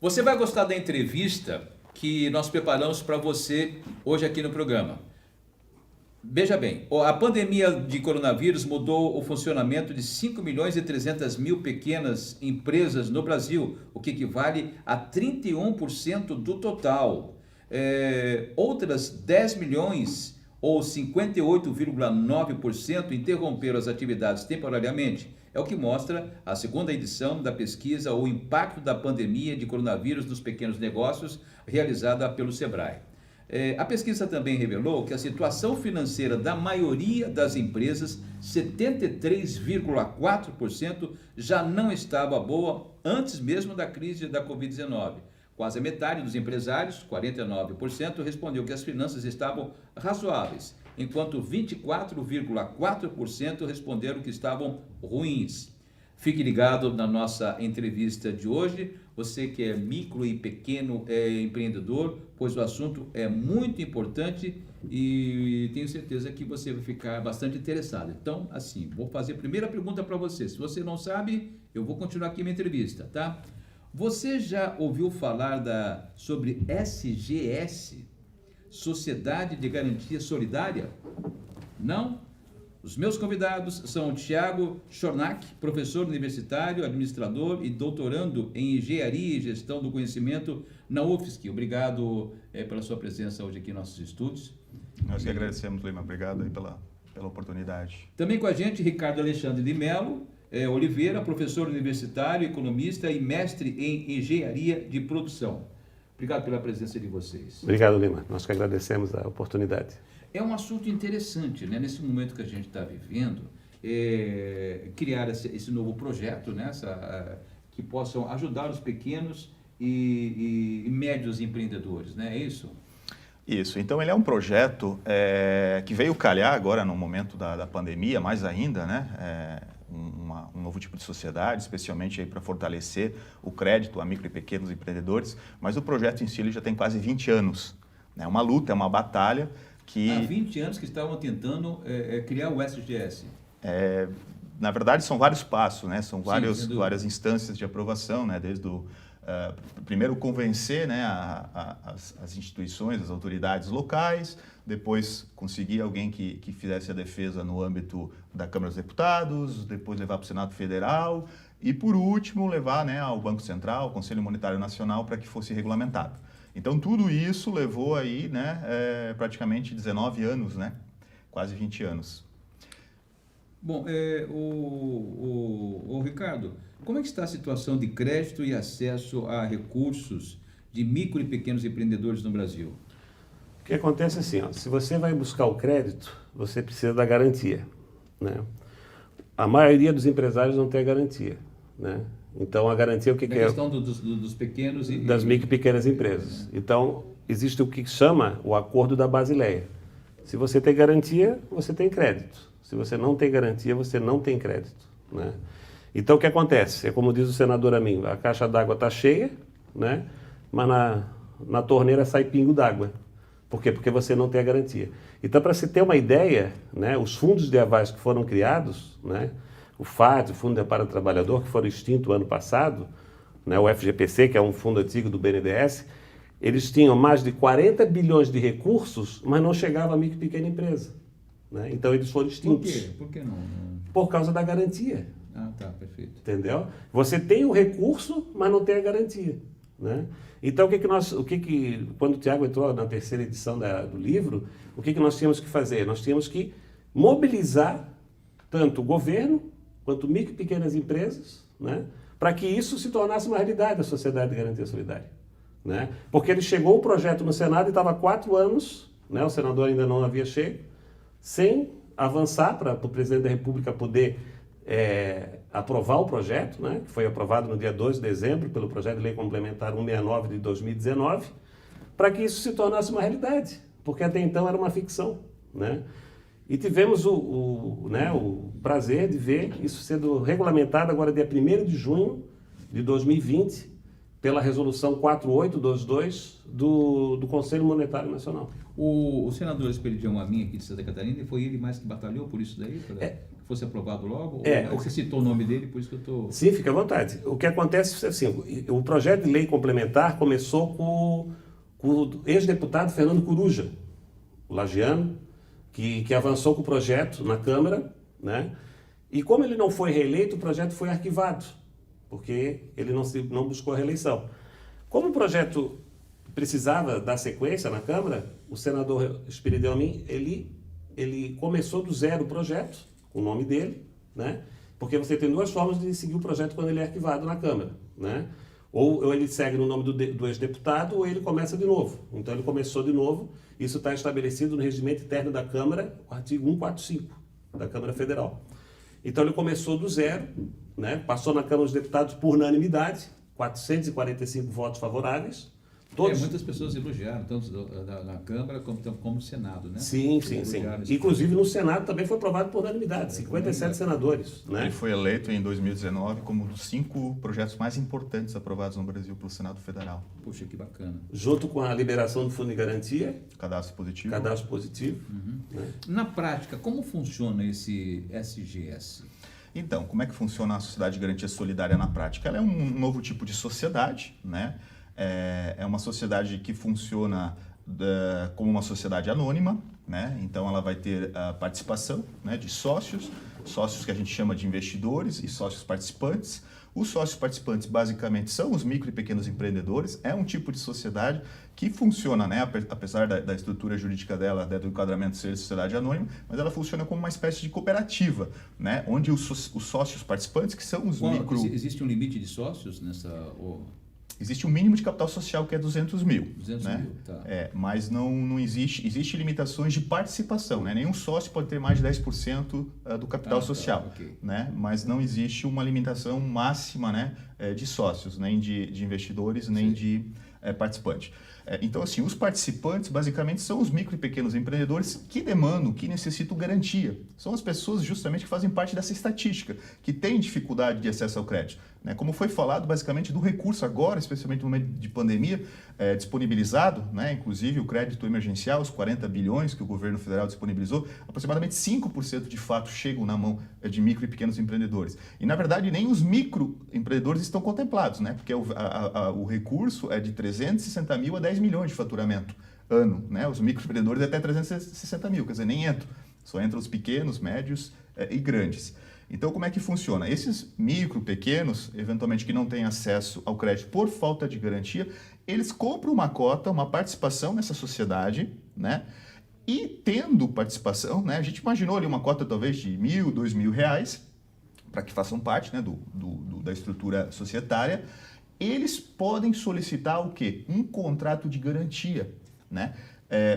Você vai gostar da entrevista que nós preparamos para você hoje aqui no programa. Veja bem, a pandemia de coronavírus mudou o funcionamento de 5 milhões e 300 mil pequenas empresas no Brasil, o que equivale a 31% do total. Outras 10 milhões ou 58,9% interromperam as atividades temporariamente. É o que mostra a segunda edição da pesquisa O Impacto da Pandemia de Coronavírus nos Pequenos Negócios, realizada pelo Sebrae. A pesquisa também revelou que a situação financeira da maioria das empresas, 73,4%, já não estava boa antes mesmo da crise da Covid-19. Quase a metade dos empresários, 49%, respondeu que as finanças estavam razoáveis, enquanto 24,4% responderam que estavam ruins. Fique ligado na nossa entrevista de hoje, você que é micro e pequeno empreendedor, pois o assunto é muito importante e tenho certeza que você vai ficar bastante interessado. Então, assim, vou fazer a primeira pergunta para você. Se você não sabe, eu vou continuar aqui minha entrevista, tá? Você já ouviu falar sobre SGS, Sociedade de Garantia Solidária? Não? Os meus convidados são o Thiago Chornack, professor universitário, administrador e doutorando em Engenharia e Gestão do Conhecimento na UFSC. Obrigado pela sua presença hoje aqui em nossos estúdios. Nós que agradecemos, Lima. Obrigado aí pela oportunidade. Também com a gente, Ricardo Alexandre de Mello Oliveira, professor universitário, economista e mestre em Engenharia de Produção. Obrigado pela presença de vocês. Obrigado, Lima. Nós que agradecemos a oportunidade. É um assunto interessante, né? Nesse momento que a gente está vivendo, criar esse novo projeto, né? Que possam ajudar os pequenos e médios empreendedores, né? É isso? Isso. Então, ele é um projeto que veio calhar agora no momento da pandemia, mais ainda, né? Um novo tipo de sociedade, especialmente para fortalecer o crédito a micro e pequenos empreendedores, mas o projeto em si ele já tem quase 20 anos. É uma luta, é uma batalha que... Há 20 anos que estavam tentando criar o SGS. Na verdade, são vários passos, né? São várias instâncias de aprovação, né? Desde o primeiro convencer, né, as instituições, as autoridades locais, depois conseguir alguém que fizesse a defesa no âmbito da Câmara dos Deputados, depois levar para o Senado Federal e, por último, levar, né, ao Banco Central, ao Conselho Monetário Nacional, para que fosse regulamentado. Então, tudo isso levou aí, né, praticamente 19 anos, né, quase 20 anos. Bom, o Ricardo, como é que está a situação de crédito e acesso a recursos de micro e pequenos empreendedores no Brasil? O que acontece é assim, ó, se você vai buscar o crédito, você precisa da garantia, né? A maioria dos empresários não tem a garantia, né? Então, a garantia, o que é? A questão dos pequenos e... Das micro e pequenas empresas. Então, existe o que chama o Acordo da Basileia. Se você tem garantia, você tem crédito. Se você não tem garantia, você não tem crédito, né? Então, o que acontece? É como diz o senador Amin, a caixa d'água está cheia, né? Mas na torneira sai pingo d'água. Por quê? Porque você não tem a garantia. Então, para se ter uma ideia, né, os fundos de avais que foram criados, né, o FAT, o Fundo de Amparo ao Trabalhador, que foram extintos ano passado, né, o FGPC, que é um fundo antigo do BNDES, eles tinham mais de 40 bilhões de recursos, mas não chegava a micro e pequena empresa, né? Então, eles foram extintos. Por quê? Por que não? Por causa da garantia. Ah, tá, perfeito. Entendeu? Você tem o recurso, mas não tem a garantia, né? Então, quando o Thiago entrou na terceira edição do livro, o que nós tínhamos que fazer? Nós tínhamos que mobilizar tanto o governo quanto micro e pequenas empresas, né, para que isso se tornasse uma realidade da Sociedade de Garantia Solidária, né? Porque ele chegou o projeto no Senado e estava há 4 anos, né, o senador ainda não havia chego, sem avançar para o presidente da República poder aprovar o projeto, né, que foi aprovado no dia 2 de dezembro pelo projeto de lei complementar 169 de 2019, para que isso se tornasse uma realidade, porque até então era uma ficção, né? E tivemos o prazer de ver isso sendo regulamentado agora dia 1º de junho de 2020, pela resolução 4822 do Conselho Monetário Nacional. O senador Esperidião Amin, aqui de Santa Catarina, foi ele mais que batalhou por isso daí? fosse aprovado logo? É, Ou você citou o nome dele, por isso que eu estou... Sim, fica à vontade. O que acontece é assim, o projeto de lei complementar começou com o ex-deputado Fernando Coruja, o lagiano, que avançou com o projeto na Câmara, né? E como ele não foi reeleito, o projeto foi arquivado, porque ele não buscou a reeleição. Como o projeto precisava dar sequência na Câmara, o senador Espiridão Amin, ele começou do zero o projeto, com o nome dele, né? Porque você tem duas formas de seguir o projeto quando ele é arquivado na Câmara, né? Ou ele segue no nome do ex-deputado, ou ele começa de novo. Então ele começou de novo, isso está estabelecido no regimento interno da Câmara, o artigo 145 da Câmara Federal. Então ele começou do zero, né? Passou na Câmara dos Deputados por unanimidade, 445 votos favoráveis. Todos... muitas pessoas elogiaram, tanto na Câmara como no Senado, né? Sim. Inclusive no Senado também foi aprovado por unanimidade, 57 senadores. Né? Ele foi eleito em 2019 como um dos 5 projetos mais importantes aprovados no Brasil pelo Senado Federal. Puxa, que bacana. Junto com a liberação do Fundo de Garantia. Cadastro positivo. Né? Na prática, como funciona esse SGS? Então, como é que funciona a Sociedade de Garantia Solidária na prática? Ela é um novo tipo de sociedade, né? É uma sociedade que funciona como uma sociedade anônima, né? Então ela vai ter a participação, né, de sócios que a gente chama de investidores e sócios participantes. Os sócios participantes basicamente são os micro e pequenos empreendedores, é um tipo de sociedade que funciona, né, apesar da estrutura jurídica dela, do enquadramento ser sociedade anônima, mas ela funciona como uma espécie de cooperativa, né, onde os sócios participantes, que são os micro... Existe um limite de sócios nessa... Existe um mínimo de capital social que é 200 mil. 200 né? mil, tá. Mas não existe limitações de participação. Né? Nenhum sócio pode ter mais de 10% do capital social. Okay. Né? Mas não existe uma limitação máxima, né, de sócios, nem de investidores, nem de participantes. Então, assim, os participantes basicamente são os micro e pequenos empreendedores que demandam, que necessitam garantia. São as pessoas justamente que fazem parte dessa estatística, que têm dificuldade de acesso ao crédito. Né? Como foi falado, basicamente, do recurso agora, especialmente no momento de pandemia, disponibilizado, né? Inclusive o crédito emergencial, os 40 bilhões que o governo federal disponibilizou, aproximadamente 5% de fato chegam na mão de micro e pequenos empreendedores. E, na verdade, nem os microempreendedores estão contemplados, né? Porque o recurso é de 360 mil a 10 milhões de faturamento ano. Né? Os microempreendedores até 360 mil, quer dizer, nem entram. Só entram os pequenos, médios e grandes. Então, como é que funciona? Esses micro, pequenos, eventualmente que não têm acesso ao crédito por falta de garantia, eles compram uma cota, uma participação nessa sociedade, né? E tendo participação, né? A gente imaginou ali uma cota talvez de R$1.000, R$2.000, para que façam parte, né, da estrutura societária. Eles podem solicitar o quê? Um contrato de garantia, né?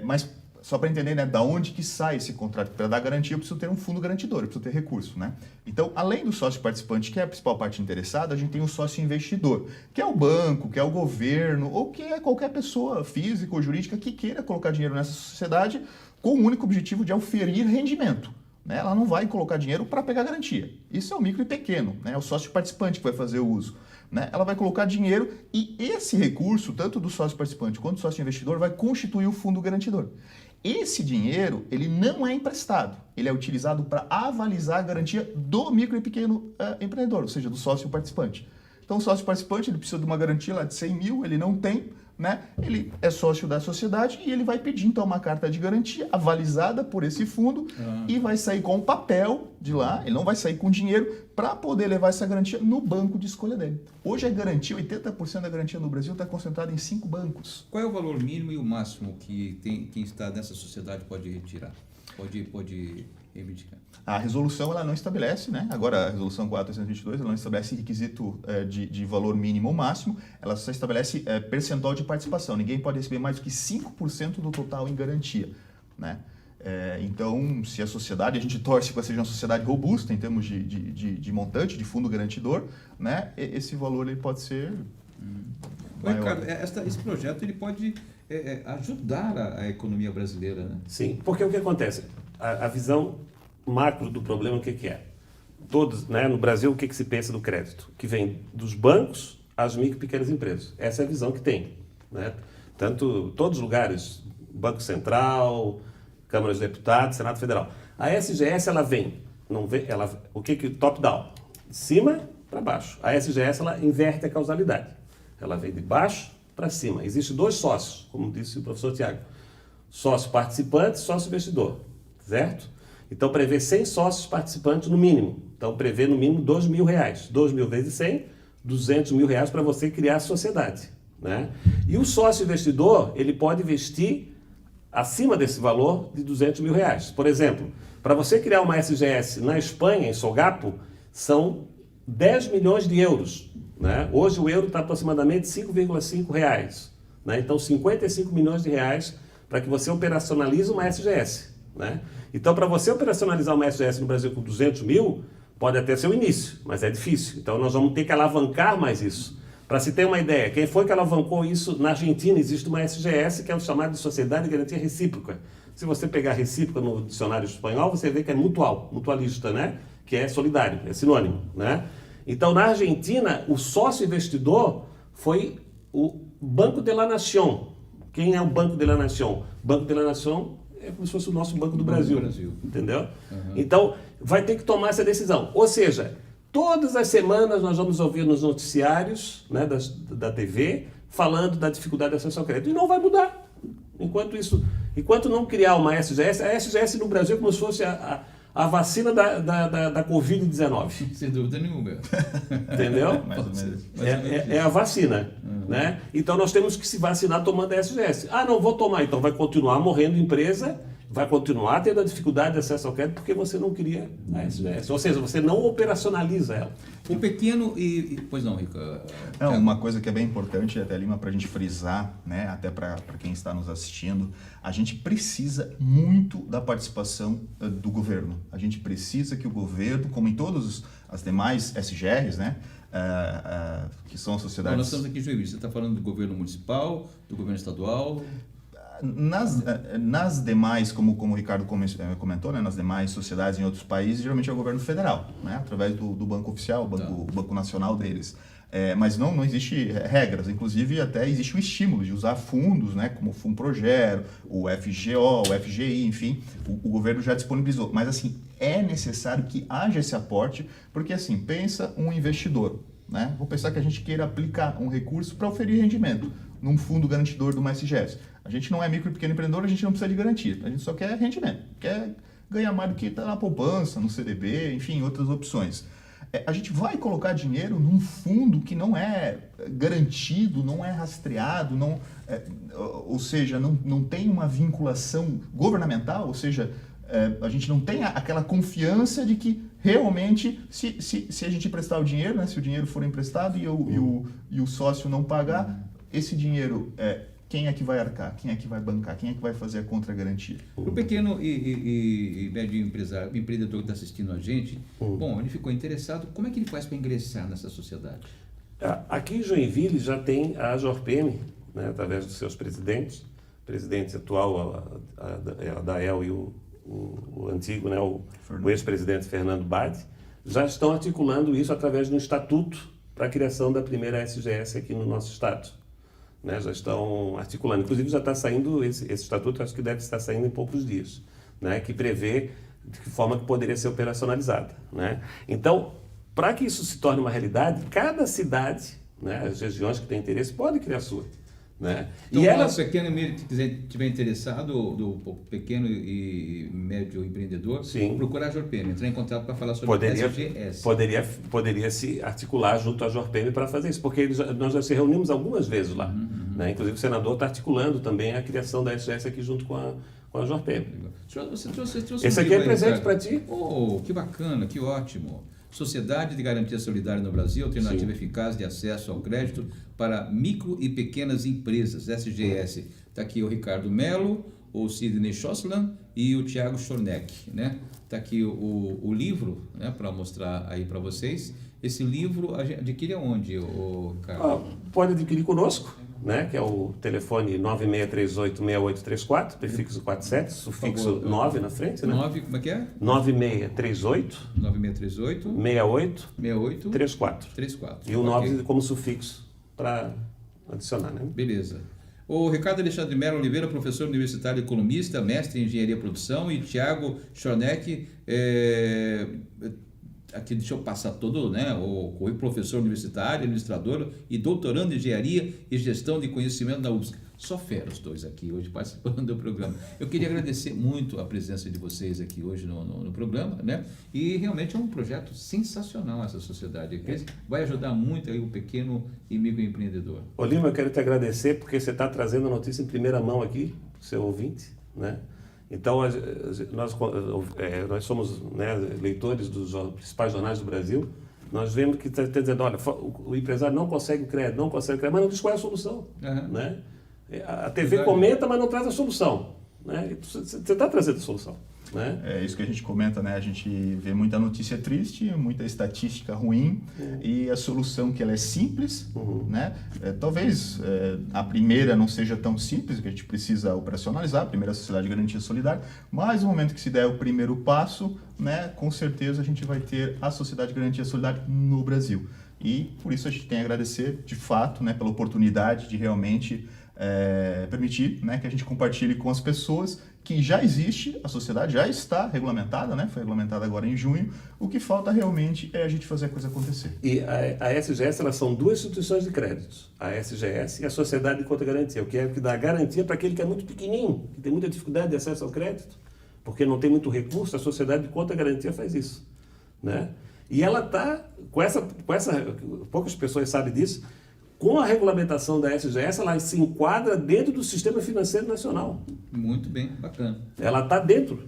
Mas só para entender, né, da onde que sai esse contrato. Para dar garantia, eu preciso ter um fundo garantidor, eu preciso ter recurso, né? Então, além do sócio participante, que é a principal parte interessada, a gente tem o sócio investidor, que é o banco, que é o governo, ou que é qualquer pessoa física ou jurídica que queira colocar dinheiro nessa sociedade com o único objetivo de auferir rendimento. Né? Ela não vai colocar dinheiro para pegar garantia. Isso é o micro e pequeno, né? É o sócio participante que vai fazer o uso. Né? Ela vai colocar dinheiro e esse recurso, tanto do sócio participante quanto do sócio investidor, vai constituir o fundo garantidor. Esse dinheiro, ele não é emprestado, ele é utilizado para avalizar a garantia do micro e pequeno empreendedor, ou seja, do sócio participante. Então, o sócio participante, ele precisa de uma garantia lá de 100 mil, ele não tem, né? Ele é sócio da sociedade e ele vai pedir, então, uma carta de garantia avalizada por esse fundo e vai sair com o papel de lá, ele não vai sair com dinheiro para poder levar essa garantia no banco de escolha dele. Hoje a garantia, 80% da garantia no Brasil está concentrada em 5 bancos. Qual é o valor mínimo e o máximo que quem está nessa sociedade pode retirar? Pode reivindicar? A resolução ela não estabelece, né? Agora a resolução 422 ela não estabelece requisito de valor mínimo ou máximo, ela só estabelece percentual de participação. Ninguém pode receber mais do que 5% do total em garantia, né? Então, se a sociedade, a gente torce para seja uma sociedade robusta em termos de montante, de fundo garantidor, né? Esse valor ele pode ser maior. Ricardo, esse projeto ele pode ajudar a economia brasileira, né? Sim, porque o que acontece? A visão macro do problema, o que é? Todos, né, no Brasil, o que se pensa do crédito? Que vem dos bancos às micro e pequenas empresas. Essa é a visão que tem. Né? Tanto, todos os lugares, Banco Central, Câmara dos Deputados, Senado Federal. A SGS, ela vem não vê, ela, o que top-down? De cima para baixo. A SGS, ela inverte a causalidade. Ela vem de baixo para cima. Existem 2 sócios, como disse o professor Tiago. Sócio participante e sócio investidor, certo? Então, prevê 100 sócios participantes no mínimo. Então, prevê no mínimo R$2.000. 2.000 vezes 100, R$200.000 para você criar a sociedade, né? E o sócio investidor, ele pode investir acima desse valor de R$200.000. Por exemplo, para você criar uma SGS na Espanha, em Sogapo, são 10 milhões de euros, né? Hoje o euro está aproximadamente R$5,5, né? Então, 55 milhões de reais para que você operacionalize uma SGS, né? Então, para você operacionalizar uma SGS no Brasil com 200 mil, pode até ser o início, mas é difícil. Então, nós vamos ter que alavancar mais isso. Para se ter uma ideia, quem foi que alavancou isso? Na Argentina existe uma SGS, que é o chamado de Sociedade de Garantia Recíproca. Se você pegar recíproca no dicionário espanhol, você vê que é mutual, mutualista, né? Que é solidário, é sinônimo, né? Então, na Argentina, o sócio investidor foi o Banco de la Nación. Quem é o Banco de la Nación? Banco de la Nación é como se fosse o nosso Banco do Brasil, entendeu? Uhum. Então, vai ter que tomar essa decisão. Ou seja, todas as semanas nós vamos ouvir nos noticiários, né, da TV, falando da dificuldade de acesso ao crédito. E não vai mudar. Enquanto não criar uma SGS, a SGS no Brasil é como se fosse a vacina da Covid-19. Sem dúvida nenhuma. Entendeu? Mais ou menos. É a vacina. Né? Então nós temos que se vacinar tomando a SGS. Ah, não vou tomar. Então vai continuar morrendo empresa, vai continuar tendo a dificuldade de acesso ao crédito porque você não cria a SGS. Ou seja, você não operacionaliza ela. O pequeno Pois não, Rica. Não, uma coisa que é bem importante, até Lima, para a gente frisar, né, até para quem está nos assistindo, a gente precisa muito da participação do governo. A gente precisa que o governo, como em todas as demais SGRs, né, que são as sociedades... Então, nós estamos aqui em Joinville. Você está falando do governo municipal, do governo estadual... Nas demais, como o Ricardo comentou, né, nas demais sociedades em outros países, geralmente é o governo federal, né, através do banco oficial, o banco nacional deles. Mas não existe regras, inclusive até existe o estímulo de usar fundos, né, como o Funprogero, o FGO, o FGI, enfim, o governo já disponibilizou. Mas assim, é necessário que haja esse aporte, porque assim, pensa um investidor, né? Vou pensar que a gente queira aplicar um recurso para oferir rendimento num fundo garantidor de uma SGS. A gente não é micro e pequeno empreendedor, a gente não precisa de garantia, a gente só quer rendimento, quer ganhar mais do que está na poupança, no CDB, enfim, outras opções. A gente vai colocar dinheiro num fundo que não é garantido, não é rastreado, ou seja, não tem uma vinculação governamental, ou seja, a gente não tem aquela confiança de que realmente, se a gente emprestar o dinheiro, né, se o dinheiro for emprestado e o sócio não pagar, esse dinheiro, quem é que vai arcar? Quem é que vai bancar? Quem é que vai fazer a contragarantia? O pequeno e médio empreendedor que está assistindo a gente, bom, ele ficou interessado, como é que ele faz para ingressar nessa sociedade? Aqui em Joinville já tem a AJORPM, né, através dos seus presidente atual, a Dael e o antigo, né, o ex-presidente Fernando Bade, já estão articulando isso através de um estatuto para a criação da primeira SGS aqui no nosso estado. Né, já estão articulando. Inclusive já está saindo esse estatuto, acho que deve estar saindo em poucos dias, né, que prevê de que forma que poderia ser operacionalizada. Né? Então, para que isso se torne uma realidade, cada cidade, né, as regiões que têm interesse, podem criar a sua. Né? Então, o pequeno e médio que estiver interessado, do pequeno e médio empreendedor, sim, procurar a AJORPM, entrar em contato para falar sobre a SGS. Poderia se articular junto à AJORPM para fazer isso, porque nós já se reunimos algumas vezes lá. Né? Inclusive o senador está articulando também a criação da SGS aqui junto com a AJORPM. Você trouxe esse aqui é presente para ti. Oh, que bacana, que ótimo. Sociedade de Garantia Solidária no Brasil, alternativa eficaz de acesso ao crédito para micro e pequenas empresas, SGS. Está aqui o Ricardo Melo, o Sidney Schossland e o Tiago Schorneck, né? Está aqui o livro, né, para mostrar aí para vocês. Esse livro adquire aonde, Ricardo? Pode adquirir conosco, né, que é o telefone 9638-6834, prefixo 47, sufixo 9 na frente, né? 9, como é que é? 9638 68 34. E o 9 como sufixo para adicionar, né? Beleza. O Ricardo Alexandre Mello Oliveira, professor universitário economista, mestre em engenharia e produção, e Tiago Schorneck, aqui deixa eu passar todo, né, o professor universitário, administrador e doutorando em engenharia e gestão de conhecimento da UFSC. Só fera os dois aqui hoje participando do programa. Eu queria agradecer muito a presença de vocês aqui hoje no programa, né? E realmente é um projeto sensacional essa sociedade. Vai ajudar muito aí o pequeno e microempreendedor. Ô Lima, eu quero te agradecer porque você está trazendo a notícia em primeira mão aqui, para o seu ouvinte, né? Então, nós somos, né, leitores dos principais jornais do Brasil. Nós vemos que está dizendo, olha, o empresário não consegue crédito, mas não diz qual é a solução. Né? A TV comenta, mas não traz a solução. Né? Você está trazendo a solução. Né? É isso que a gente comenta, né? A gente vê muita notícia triste, muita estatística ruim e a solução que ela é simples, né? Talvez a primeira não seja tão simples, que a gente precisa operacionalizar, a primeira Sociedade de Garantia Solidária, mas no momento que se der o primeiro passo, né, com certeza a gente vai ter a Sociedade de Garantia Solidária no Brasil. E por isso a gente tem a agradecer, de fato, né, pela oportunidade de realmente permitir, né, que a gente compartilhe com as pessoas que já existe, a sociedade já está regulamentada, né, foi regulamentada agora em junho, o que falta realmente é a gente fazer a coisa acontecer. E a SGS, elas são duas instituições de créditos, a SGS e a Sociedade de Conta Garantia, o que é que dá garantia para aquele que é muito pequenininho, que tem muita dificuldade de acesso ao crédito, porque não tem muito recurso, a Sociedade de Conta Garantia faz isso, né? E ela está, poucas pessoas sabem disso, com a regulamentação da SGS, ela se enquadra dentro do Sistema Financeiro Nacional. Muito bem, bacana. Ela está dentro.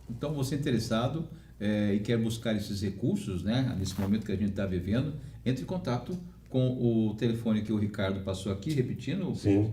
Então, você interessado e quer buscar esses recursos, né, nesse momento que a gente está vivendo, entre em contato com o telefone que o Ricardo passou aqui, repetindo. Sim.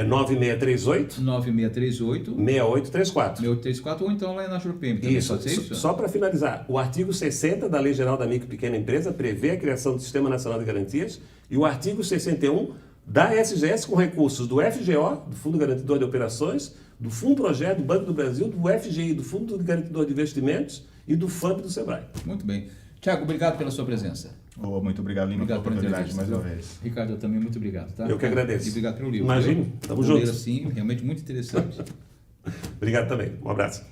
9638 9638 6834. 6834, ou então lá na Jurpem. Isso. Só para finalizar, o artigo 60 da Lei Geral da Micro e Pequena Empresa prevê a criação do Sistema Nacional de Garantias e o artigo 61 da SGS com recursos do FGO, do Fundo Garantidor de Operações, do Fundo Projeto do Banco do Brasil, do FGI, do Fundo Garantidor de Investimentos e do FAMP do Sebrae. Muito bem. Tiago, obrigado pela sua presença. Muito obrigado, Lima, pela oportunidade mais uma vez. Ricardo, eu também muito obrigado. Tá? Eu que agradeço. E obrigado pelo livro. Imagine, estamos juntos. Sim, realmente muito interessante. Obrigado também. Um abraço.